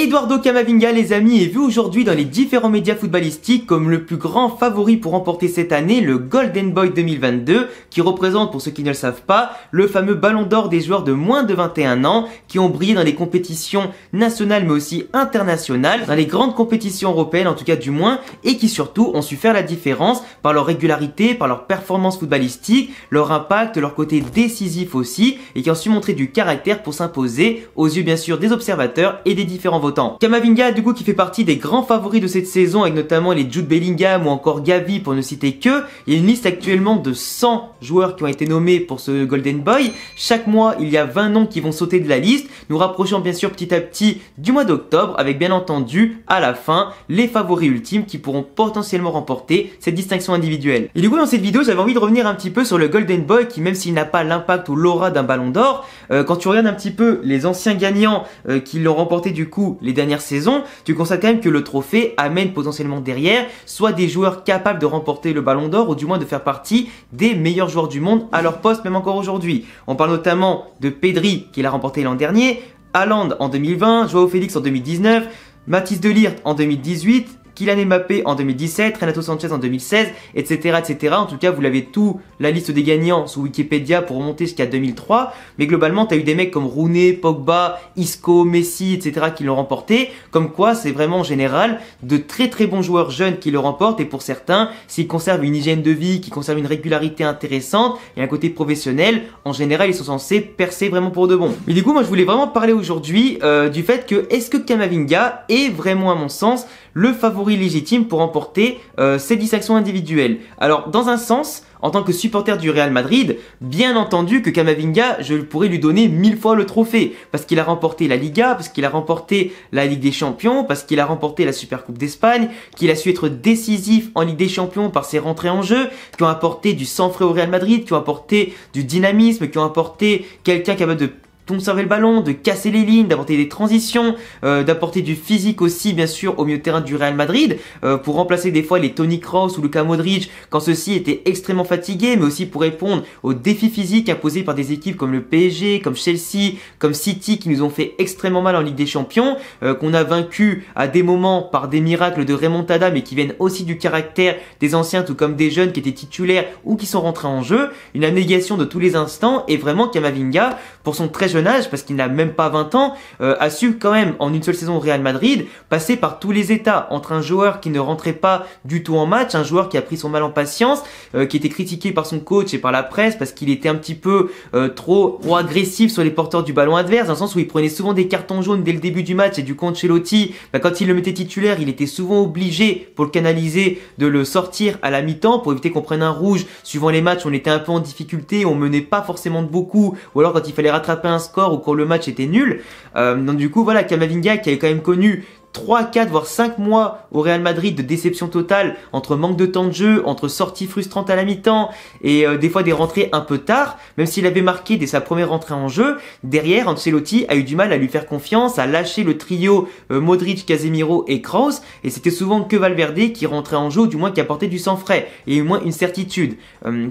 Eduardo Camavinga, les amis, est vu aujourd'hui dans les différents médias footballistiques comme le plus grand favori pour remporter cette année le Golden Boy 2022, qui représente, pour ceux qui ne le savent pas, le fameux ballon d'or des joueurs de moins de 21 ans qui ont brillé dans les compétitions nationales mais aussi internationales, dans les grandes compétitions européennes en tout cas du moins, et qui surtout ont su faire la différence par leur régularité, par leur performance footballistique, leur impact, leur côté décisif aussi, et qui ont su montrer du caractère pour s'imposer aux yeux bien sûr des observateurs et des différents votants. Camavinga du coup qui fait partie des grands favoris de cette saison avec notamment les Jude Bellingham ou encore Gavi pour ne citer que. Il y a une liste actuellement de 100 joueurs qui ont été nommés pour ce Golden Boy. Chaque mois il y a 20 noms qui vont sauter de la liste, nous rapprochons bien sûr petit à petit du mois d'octobre avec bien entendu à la fin les favoris ultimes qui pourront potentiellement remporter cette distinction individuelle. Et du coup dans cette vidéo j'avais envie de revenir un petit peu sur le Golden Boy qui, même s'il n'a pas l'impact ou l'aura d'un ballon d'or, quand tu regardes un petit peu les anciens gagnants qui l'ont remporté du coup les dernières saisons, tu constates quand même que le trophée amène potentiellement derrière soit des joueurs capables de remporter le ballon d'or ou du moins de faire partie des meilleurs joueurs du monde à leur poste même encore aujourd'hui. On parle notamment de Pedri qui l'a remporté l'an dernier, Haaland en 2020, Joao Félix en 2019, Mathys de Ligt en 2018, Kylian Mbappé en 2017, Renato Sanchez en 2016, etc., etc. En tout cas, vous l'avez tout, la liste des gagnants sous Wikipédia pour remonter jusqu'à 2003. Mais globalement, tu as eu des mecs comme Rooney, Pogba, Isco, Messi, etc. qui l'ont remporté. Comme quoi, c'est vraiment en général de très très bons joueurs jeunes qui le remportent. Et pour certains, s'ils conservent une hygiène de vie, qui conservent une régularité intéressante et un côté professionnel, en général, ils sont censés percer vraiment pour de bon. Mais du coup, moi, je voulais vraiment parler aujourd'hui du fait que est-ce que Camavinga est vraiment, à mon sens, le favori légitime pour remporter cette distinction individuelle. Alors, dans un sens, en tant que supporter du Real Madrid, bien entendu que Camavinga, je pourrais lui donner 1000 fois le trophée. Parce qu'il a remporté la Liga, parce qu'il a remporté la Ligue des Champions, parce qu'il a remporté la Supercoupe d'Espagne, qu'il a su être décisif en Ligue des Champions par ses rentrées en jeu, qui ont apporté du sang-frais au Real Madrid, qui ont apporté du dynamisme, qui ont apporté quelqu'un capable de conserver le ballon, de casser les lignes, d'apporter des transitions, d'apporter du physique aussi bien sûr au milieu de terrain du Real Madrid pour remplacer des fois les Toni Kroos ou Luka Modric quand ceux-ci étaient extrêmement fatigués, mais aussi pour répondre aux défis physiques imposés par des équipes comme le PSG, comme Chelsea, comme City qui nous ont fait extrêmement mal en Ligue des Champions, qu'on a vaincu à des moments par des miracles de remontada mais qui viennent aussi du caractère des anciens tout comme des jeunes qui étaient titulaires ou qui sont rentrés en jeu, une abnégation de tous les instants. Et vraiment Camavinga, pour son très jeune âge, parce qu'il n'a même pas 20 ans, a su quand même en une seule saison au Real Madrid passer par tous les états, entre un joueur qui ne rentrait pas du tout en match, un joueur qui a pris son mal en patience, qui était critiqué par son coach et par la presse parce qu'il était un petit peu trop agressif sur les porteurs du ballon adverse, dans le sens où il prenait souvent des cartons jaunes dès le début du match, et du coup Ancelotti, quand il le mettait titulaire, il était souvent obligé pour le canaliser de le sortir à la mi-temps pour éviter qu'on prenne un rouge. Suivant les matchs, on était un peu en difficulté, on menait pas forcément de beaucoup, ou alors quand il fallait rattraper un score ou quand le match était nul. Donc du coup voilà, Camavinga qui avait quand même connu 3, 4, voire 5 mois au Real Madrid de déception totale, entre manque de temps de jeu, entre sorties frustrantes à la mi-temps et des fois des rentrées un peu tard, même s'il avait marqué dès sa première rentrée en jeu. Derrière, Ancelotti a eu du mal à lui faire confiance, à lâcher le trio Modric, Casemiro et Kroos, et c'était souvent que Valverde qui rentrait en jeu, ou du moins qui apportait du sang frais et au moins une certitude.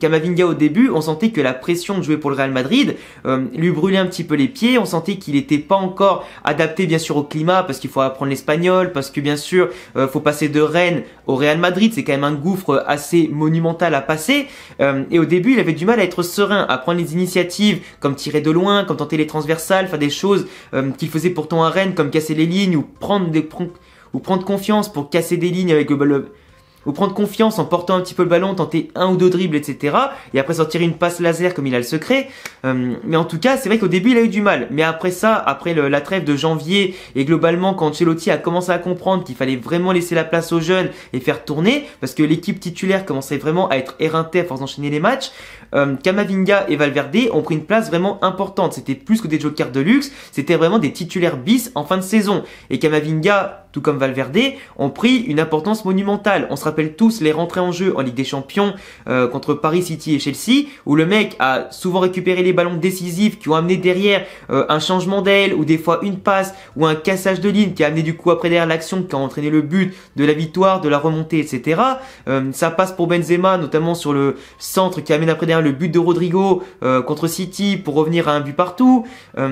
Camavinga au début, on sentait que la pression de jouer pour le Real Madrid lui brûlait un petit peu les pieds, on sentait qu'il n'était pas encore adapté bien sûr au climat parce qu'il faut apprendre l'espagnol, parce que bien sûr faut passer de Rennes au Real Madrid, c'est quand même un gouffre assez monumental à passer, et au début il avait du mal à être serein, à prendre les initiatives comme tirer de loin, comme tenter les transversales, faire des choses qu'il faisait pourtant à Rennes comme casser les lignes ou prendre confiance pour casser des lignes avec ou prendre confiance en portant un petit peu le ballon, tenter un ou deux dribbles, etc. Et après sortir une passe laser comme il a le secret. Mais en tout cas, c'est vrai qu'au début, il a eu du mal. Mais après ça, après la trêve de janvier, et globalement, quand Ancelotti a commencé à comprendre qu'il fallait vraiment laisser la place aux jeunes et faire tourner, parce que l'équipe titulaire commençait vraiment à être éreintée à force d'enchaîner les matchs, Camavinga et Valverde ont pris une place vraiment importante. C'était plus que des jokers de luxe, c'était vraiment des titulaires bis en fin de saison. Et Camavinga, tout comme Valverde, ont pris une importance monumentale. On se rappelle tous les rentrées en jeu en Ligue des Champions contre Paris, City et Chelsea, où le mec a souvent récupéré les ballons décisifs qui ont amené derrière un changement d'aile, ou des fois une passe, ou un cassage de ligne qui a amené du coup après derrière l'action qui a entraîné le but de la victoire, de la remontée, etc. Ça passe pour Benzema, notamment sur le centre qui amène après derrière le but de Rodrigo contre City pour revenir à un but partout. Tu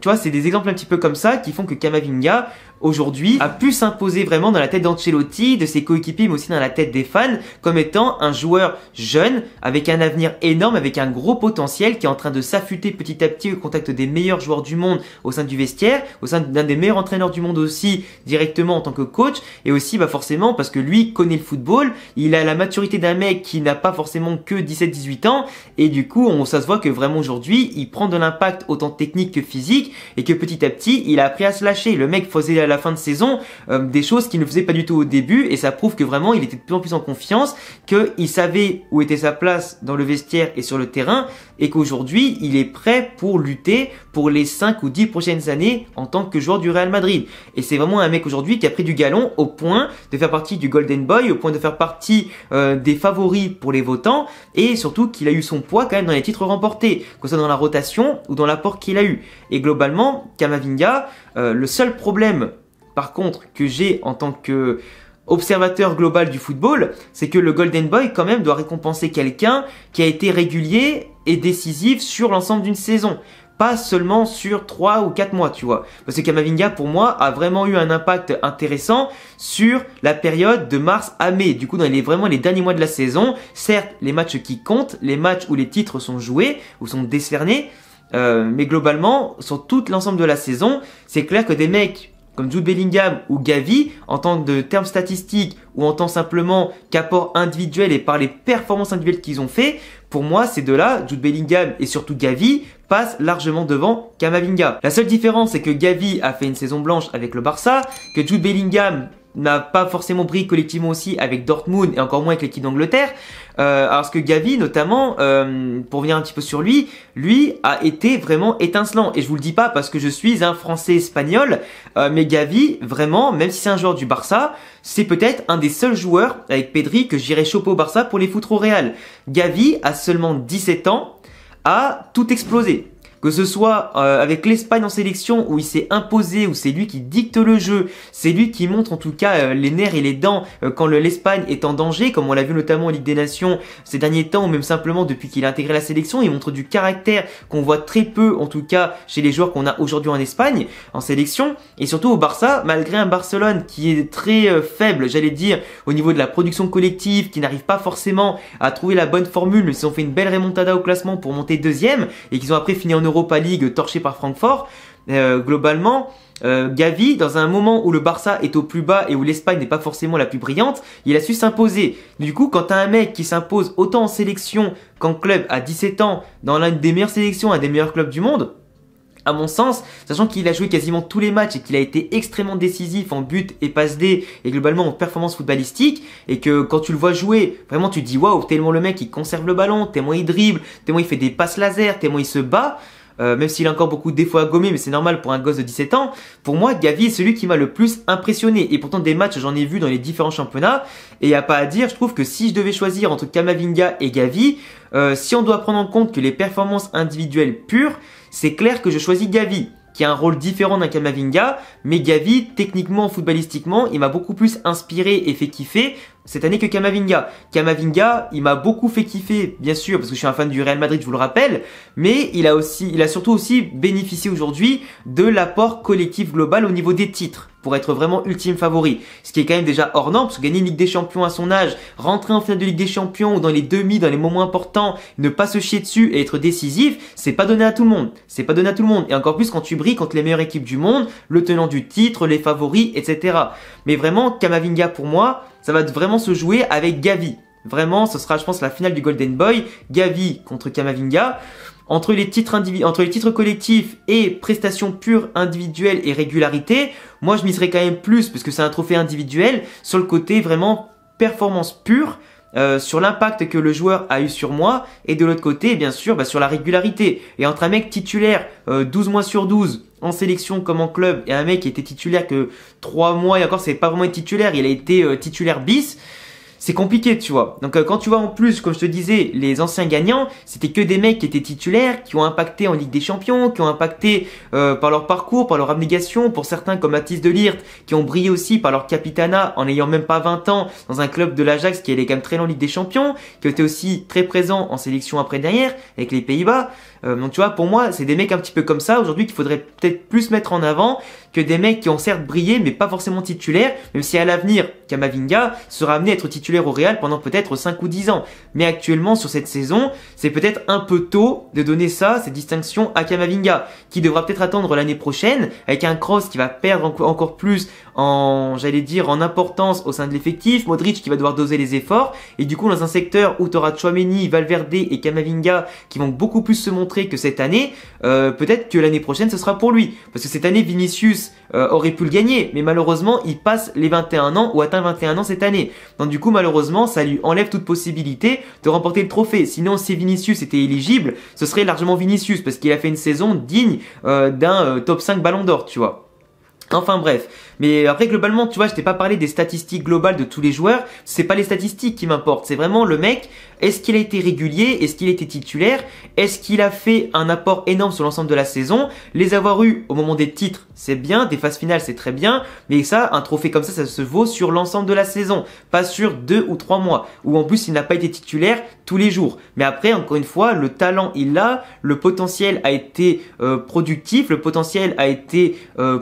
vois, c'est des exemples un petit peu comme ça qui font que Camavinga, aujourd'hui, a pu s'imposer vraiment dans la tête d'Ancelotti, de ses coéquipiers, mais aussi dans la tête des fans, comme étant un joueur jeune, avec un avenir énorme, avec un gros potentiel, qui est en train de s'affûter petit à petit au contact des meilleurs joueurs du monde au sein du vestiaire, au sein d'un des meilleurs entraîneurs du monde aussi, directement en tant que coach, et aussi forcément parce que lui connaît le football, il a la maturité d'un mec qui n'a pas forcément que 17-18 ans, et du coup ça se voit que vraiment aujourd'hui, il prend de l'impact autant technique que physique, et que petit à petit, il a appris à se lâcher. Le mec faisait à la fin de saison des choses qu'il ne faisait pas du tout au début, et ça prouve que vraiment il était de plus en plus en confiance, qu'il savait où était sa place dans le vestiaire et sur le terrain, et qu'aujourd'hui il est prêt pour lutter pour les 5 ou 10 prochaines années en tant que joueur du Real Madrid. Et c'est vraiment un mec aujourd'hui qui a pris du galon au point de faire partie du Golden Boy, au point de faire partie des favoris pour les votants, et surtout qu'il a eu son poids quand même dans les titres remportés, que ce soit dans la rotation ou dans l'apport qu'il a eu. Et globalement, Camavinga, le seul problème par contre que j'ai en tant que observateur global du football, c'est que le Golden Boy quand même doit récompenser quelqu'un qui a été régulier et décisif sur l'ensemble d'une saison, pas seulement sur 3 ou 4 mois, tu vois. Parce que Camavinga, pour moi, a vraiment eu un impact intéressant sur la période de mars à mai. Du coup, dans vraiment les derniers mois de la saison, certes, les matchs qui comptent, les matchs où les titres sont joués ou sont décernés, mais globalement, sur tout l'ensemble de la saison, c'est clair que des mecs comme Jude Bellingham ou Gavi, en tant que termes statistiques ou en tant simplement qu'apport individuel et par les performances individuelles qu'ils ont fait, pour moi, ces deux-là, Jude Bellingham et surtout Gavi, passent largement devant Camavinga. La seule différence, c'est que Gavi a fait une saison blanche avec le Barça, que Jude Bellingham n'a pas forcément brillé collectivement aussi avec Dortmund et encore moins avec l'équipe d'Angleterre. Alors que Gavi notamment, pour venir un petit peu sur lui a été vraiment étincelant. Et je vous le dis pas parce que je suis un Français espagnol, mais Gavi, vraiment, même si c'est un joueur du Barça, c'est peut-être un des seuls joueurs avec Pedri que j'irais choper au Barça pour les foutre au Real. Gavi, à seulement 17 ans, a tout explosé. Que ce soit avec l'Espagne en sélection où il s'est imposé, où c'est lui qui dicte le jeu, c'est lui qui montre en tout cas les nerfs et les dents quand l'Espagne est en danger, comme on l'a vu notamment en Ligue des Nations ces derniers temps, ou même simplement depuis qu'il a intégré la sélection. Il montre du caractère qu'on voit très peu, en tout cas chez les joueurs qu'on a aujourd'hui en Espagne, en sélection. Et surtout au Barça, malgré un Barcelone qui est très faible, j'allais dire, au niveau de la production collective, qui n'arrive pas forcément à trouver la bonne formule, mais ils ont fait une belle remontada au classement pour monter deuxième, et qu'ils ont après fini en Europa League torché par Francfort. Globalement, Gavi, dans un moment où le Barça est au plus bas et où l'Espagne n'est pas forcément la plus brillante, il a su s'imposer. Du coup, quand tu as un mec qui s'impose autant en sélection qu'en club à 17 ans, dans l'une des meilleures sélections, un des meilleurs clubs du monde, à mon sens, sachant qu'il a joué quasiment tous les matchs et qu'il a été extrêmement décisif en but et passe D et globalement en performance footballistique, et que quand tu le vois jouer, vraiment tu te dis waouh, tellement le mec il conserve le ballon, tellement il dribble, tellement il fait des passes laser, tellement il se bat. Même s'il a encore beaucoup de défauts à gommer, mais c'est normal pour un gosse de 17 ans. Pour moi, Gavi est celui qui m'a le plus impressionné. Et pourtant, des matchs, j'en ai vu dans les différents championnats. Et il n'y a pas à dire, je trouve que si je devais choisir entre Camavinga et Gavi, si on doit prendre en compte que les performances individuelles pures, c'est clair que je choisis Gavi, qui a un rôle différent d'un Camavinga, mais Gavi, techniquement, footballistiquement, il m'a beaucoup plus inspiré et fait kiffer cette année que Camavinga. Camavinga, il m'a beaucoup fait kiffer, bien sûr, parce que je suis un fan du Real Madrid, je vous le rappelle, mais il a surtout aussi bénéficié aujourd'hui de l'apport collectif global au niveau des titres, pour être vraiment ultime favori. Ce qui est quand même déjà hors norme, parce que gagner une Ligue des Champions à son âge, rentrer en finale de Ligue des Champions ou dans les demi, dans les moments importants, ne pas se chier dessus et être décisif, c'est pas donné à tout le monde. C'est pas donné à tout le monde. Et encore plus quand tu brilles contre les meilleures équipes du monde, le tenant du titre, les favoris, etc. Mais vraiment, Camavinga pour moi, ça va vraiment se jouer avec Gavi. Vraiment, ce sera, je pense, la finale du Golden Boy. Gavi contre Camavinga. Entre les titres collectifs et prestations pures individuelles et régularité, moi je miserais quand même plus, parce que c'est un trophée individuel, sur le côté vraiment performance pure, sur l'impact que le joueur a eu sur moi, et de l'autre côté, bien sûr, sur la régularité. Et entre un mec titulaire 12 mois sur 12 en sélection comme en club, et un mec qui était titulaire que 3 mois, et encore c'est pas vraiment être titulaire, il a été titulaire bis, c'est compliqué, tu vois. Donc quand tu vois en plus, comme je te disais, les anciens gagnants, c'était que des mecs qui étaient titulaires, qui ont impacté en Ligue des Champions, qui ont impacté par leur parcours, par leur abnégation, pour certains comme Mathys de Ligt, qui ont brillé aussi par leur capitana en n'ayant même pas 20 ans dans un club de l'Ajax qui allait quand même très loin en Ligue des Champions, qui était aussi très présent en sélection après derrière, avec les Pays-Bas. Donc tu vois, pour moi, c'est des mecs un petit peu comme ça aujourd'hui qu'il faudrait peut-être plus mettre en avant que des mecs qui ont certes brillé mais pas forcément titulaires, même si à l'avenir, Camavinga sera amené à être titulaire au Real pendant peut-être 5 ou 10 ans. Mais actuellement, sur cette saison, c'est peut-être un peu tôt de donner ça, cette distinction à Camavinga, qui devra peut-être attendre l'année prochaine, avec un Kroos qui va perdre encore plus en importance au sein de l'effectif, Modric qui va devoir doser les efforts, et du coup dans un secteur où tu auras Tchouaméni, Valverde et Camavinga qui vont beaucoup plus se montrer que cette année, peut-être que l'année prochaine ce sera pour lui. Parce que cette année Vinicius aurait pu le gagner, mais malheureusement il passe les 21 ans ou atteint 21 ans cette année. Donc du coup malheureusement ça lui enlève toute possibilité de remporter le trophée. Sinon si Vinicius était éligible, ce serait largement Vinicius parce qu'il a fait une saison digne d'un top 5 Ballon d'Or, tu vois. Enfin bref, mais après globalement tu vois je t'ai pas parlé des statistiques globales de tous les joueurs, c'est pas les statistiques qui m'importent, c'est vraiment le mec, est-ce qu'il a été régulier, est-ce qu'il a été titulaire, est-ce qu'il a fait un apport énorme sur l'ensemble de la saison, les avoir eu au moment des titres c'est bien, des phases finales c'est très bien, mais ça un trophée comme ça se vaut sur l'ensemble de la saison, pas sur 2 ou 3 mois, où en plus il n'a pas été titulaire tous les jours, mais après encore une fois le talent il l'a, le potentiel a été productif, le potentiel a été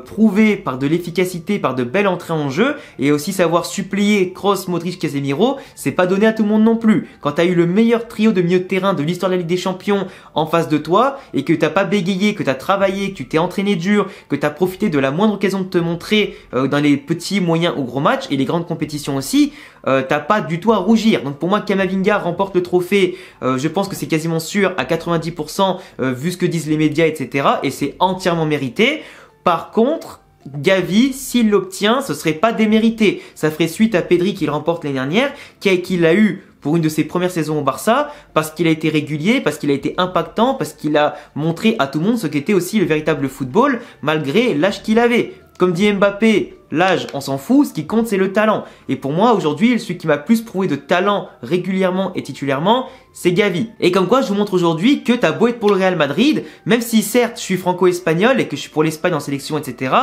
prouvé par de l'efficacité, par de belles entrées en jeu, et aussi savoir supplier Kroos, Modric, Casemiro, c'est pas donné à tout le monde non plus. Quand t'as eu le meilleur trio de milieu de terrain de l'histoire de la Ligue des Champions en face de toi, et que t'as pas bégayé, que t'as travaillé, que tu t'es entraîné dur, que t'as profité de la moindre occasion de te montrer dans les petits, moyens ou gros matchs, et les grandes compétitions aussi, t'as pas du tout à rougir. Donc pour moi, Camavinga remporte le trophée, je pense que c'est quasiment sûr à 90%, vu ce que disent les médias, etc. Et c'est entièrement mérité. Par contre, Gavi, s'il l'obtient, ce serait pas démérité. Ça ferait suite à Pedri qui le remporte l'année dernière, qui l'a eu pour une de ses premières saisons au Barça, parce qu'il a été régulier, parce qu'il a été impactant, parce qu'il a montré à tout le monde ce qu'était aussi le véritable football, malgré l'âge qu'il avait. Comme dit Mbappé, l'âge, on s'en fout, ce qui compte c'est le talent. Et pour moi, aujourd'hui, celui qui m'a plus prouvé de talent régulièrement et titulairement, c'est Gavi. Et comme quoi, je vous montre aujourd'hui que t'as beau être pour le Real Madrid, même si certes je suis franco-espagnol et que je suis pour l'Espagne en sélection, etc.,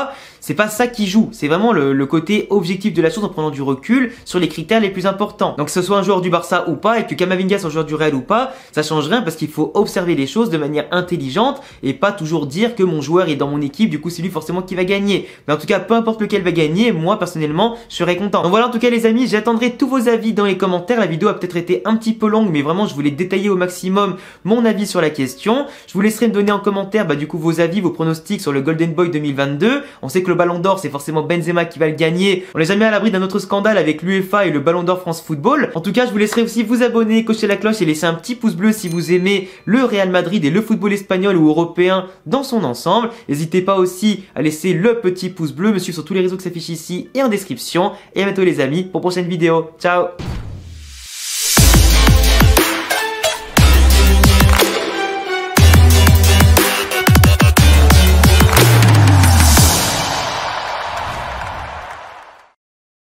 c'est pas ça qui joue. C'est vraiment le côté objectif de la chose en prenant du recul sur les critères les plus importants. Donc que ce soit un joueur du Barça ou pas, et que Camavinga soit un joueur du Real ou pas, ça change rien parce qu'il faut observer les choses de manière intelligente et pas toujours dire que mon joueur est dans mon équipe, du coup c'est lui forcément qui va gagner. Mais en tout cas, peu importe lequel va gagner, moi personnellement, je serai content. Donc voilà, en tout cas les amis, j'attendrai tous vos avis dans les commentaires. La vidéo a peut-être été un petit peu longue, mais vraiment je voulais détailler au maximum mon avis sur la question. Je vous laisserai me donner en commentaire du coup vos avis, vos pronostics sur le Golden Boy 2022. On sait que le Ballon d'Or c'est forcément Benzema qui va le gagner. On n'est jamais à l'abri d'un autre scandale avec l'UEFA et le Ballon d'Or France Football. En tout cas, je vous laisserai aussi vous abonner, cocher la cloche et laisser un petit pouce bleu si vous aimez le Real Madrid et le football espagnol ou européen dans son ensemble. N'hésitez pas aussi à laisser le petit pouce bleu, me suivre sur tous les réseaux qui s'affichent ici et en description. Et à bientôt les amis pour une prochaine vidéo. Ciao!